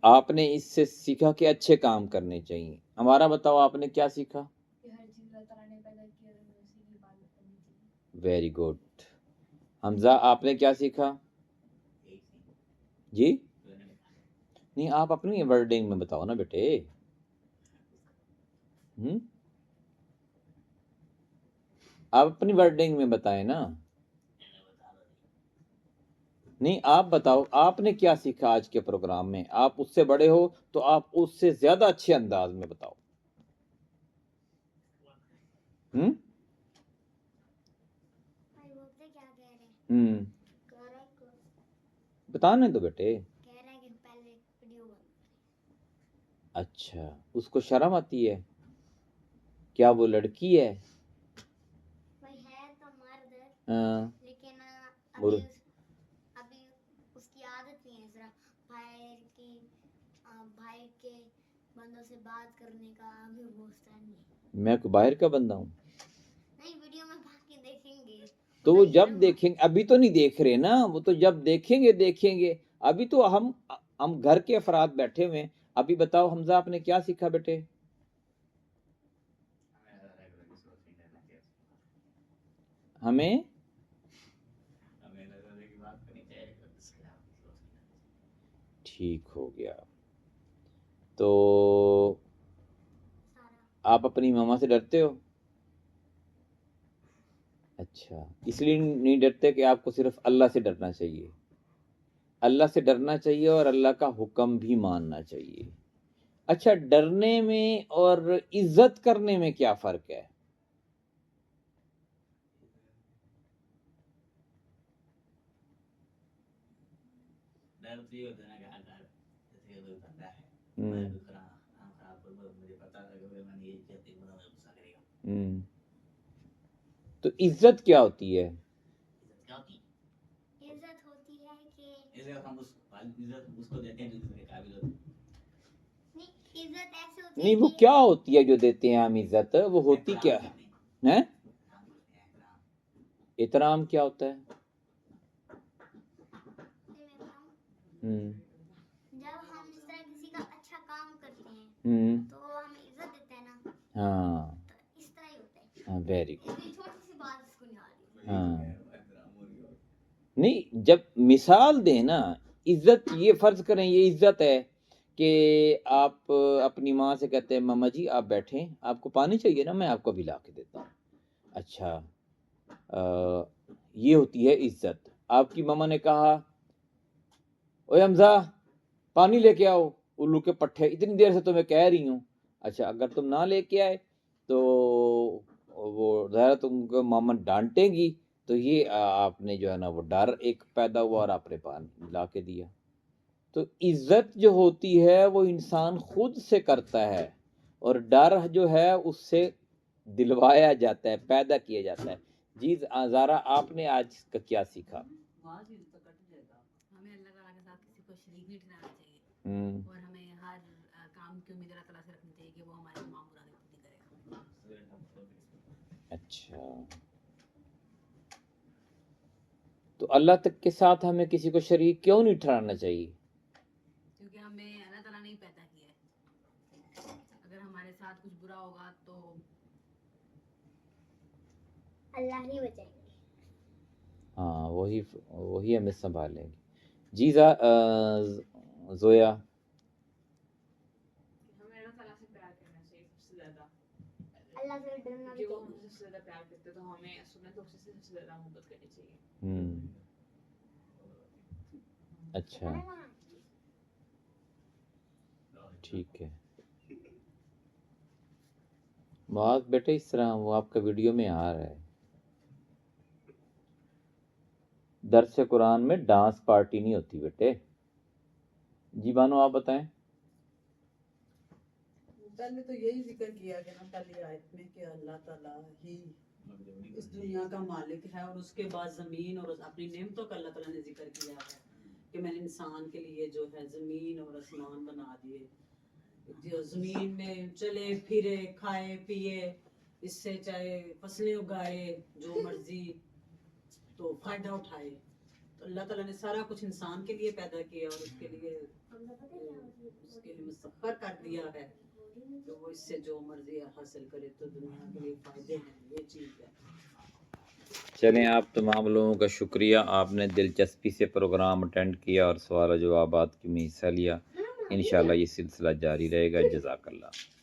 آپ نے اس سے سیکھا کہ اچھے کام کرنے چاہیے. ہمارا بتاؤ آپ نے کیا سیکھا؟ Very good. حمزہ آپ نے کیا سیکھا؟ جی نہیں آپ اپنی ورڈنگ میں بتاؤ نا بیٹے. آپ اپنی ورڈنگ میں بتائیں نا. نہیں آپ بتاؤ آپ نے کیا سیکھا آج کے پروگرام میں. آپ اس سے بڑے ہو تو آپ اس سے زیادہ اچھے انداز میں بتاؤ. بتانے دو بیٹے. اچھا اس کو شرم آتی ہے کیا؟ وہ لڑکی ہے لیکن ابھی اس کی عادت نہیں ہے ذرا باہر کے بندوں سے بات کرنے کا. ابھی وہ نہیں. میں کوئی باہر کا بندہ ہوں؟ نہیں ویڈیو میں باقی دیکھیں گے تو وہ جب دیکھیں گے. ابھی تو نہیں دیکھ رہے نا. وہ تو جب دیکھیں گے. ابھی تو ہم گھر کے افراد بیٹھے ہوئے ہیں. ابھی بتاؤ حمزہ آپ نے کیا سیکھا بیٹے؟ ہمیں ٹھیک ہو گیا. تو آپ اپنی ماما سے ڈرتے ہو؟ اچھا اس لیے نہیں ڈرتے کہ آپ کو صرف اللہ سے ڈرنا چاہیے. اللہ سے ڈرنا چاہیے اور اللہ کا حکم بھی ماننا چاہیے. اچھا ڈرنے میں اور عزت کرنے میں کیا فرق ہے؟ تو عزت کیا ہوتی ہے؟ عزت ہوتی ہے کہ ہم اس کو دیتے ہیں جو عزت کے قابل ہوتے ہیں. عزت ایسے ہوتی ہے نہیں وہ کیا ہوتی ہے جو دیتے ہیں ہم عزت؟ وہ ہوتی کیا ہے؟ احترام کیا ہوتا ہے؟ جب ہم اس طرح کسی کا اچھا کام کرتے ہیں تو ہم عزت دیتے ہیں نا. ہاں اس طرح ہی ہوتا ہے. ہاں ویری گڈ. چھوٹی سی بات اس کو نہیں آ رہی. ہاں نہیں جب مثال دیں نا عزت. یہ فرض کریں یہ عزت ہے کہ آپ اپنی ماں سے کہتے ہیں ماما جی آپ بیٹھیں آپ کو پانی چاہیے نا میں آپ کو بھی لا کے دیتا ہوں. اچھا یہ ہوتی ہے عزت. آپ کی ماما نے کہا اوے حمزہ پانی لے کے آؤ الو کے پٹھے اتنی دیر سے تمہیں کہہ رہی ہوں. اچھا اگر تم نہ لے کے آئے تو وہ ظاہر تم کو ماما ڈانٹے گی. تو یہ آپ نے جو ہے نا وہ ڈر ایک پیدا ہوا اور آپ نے پانی لا کے دیا. تو عزت جو ہوتی ہے وہ انسان خود سے کرتا ہے اور ڈر جو ہے اس سے دلوایا جاتا ہے پیدا کیا جاتا ہے. جی زارا آپ نے آج کا کیا سیکھا؟ ہمیں اللہ تعالیٰ کے ساتھ کسی کو شریک نہیں ٹھہرانا چاہیے اور ہمیں ہر کام کی امید اللہ تعالیٰ سے رکھنی چاہیے کہ وہ ہماری تمام مرادیں پوری کرے گا. اچھا تو اللہ تک کے ساتھ ہمیں کسی کو شریک کیوں نہیں ٹھہرانا چاہیے؟ کیونکہ ہمیں اللہ تعالیٰ نے پیدا کیا ہے. اگر ہمارے ساتھ کچھ برا ہوگا تو اللہ ہی بچائیں گے. ہاں وہی ہمیں سنبھالیں گے. جی زویا ہمیں اللہ تعالیٰ سے پیار کرنا چاہیے سب سے زیادہ. اللہ سے ڈرنا بھی کہ وہ ہم چاہیے. سے سب سے زیادہ پیار کرتے تو ہمیں سنت سے سب سے زیادہ محبت کرنی چاہیے. اچھا ٹھیک ہے. بات بیٹے اس طرح وہ آپ کا ویڈیو میں آ رہا ہے. درس قرآن میں ڈانس پارٹی نہیں ہوتی بیٹے. جی بانو آپ بتائیں. پہلے تو یہی ذکر کیا گیا نا پہلی آیت میں کہ اللہ تعالیٰ ہی اس دنیا کا مالک ہے اور اس کے بعد زمین اور اپنی نعمتوں کا اللہ تعالیٰ نے ذکر کیا ہے کہ میں نے انسان کے لیے جو ہے زمین اور آسمان بنا دیے جو زمین میں چلے پھرے کھائے پیے اس سے چاہے فصلیں اگائے جو مرضی تو فائدہ اٹھائے. تو اللہ تعالیٰ نے سارا کچھ انسان کے لیے پیدا کیا اور اس کے لیے مسخر کر دیا ہے، تو وہ اس سے جو مرضی حاصل کرے تو دنیا کے لیے فائدے ہیں، یہ چیز ہے۔ چلیں، آپ تمام لوگوں کا شکریہ، آپ نے دلچسپی سے پروگرام اٹینڈ کیا اور سوال و جوابات میں حصہ لیا۔ انشاءاللہ یہ سلسلہ جاری رہے گا۔ جزاک اللہ۔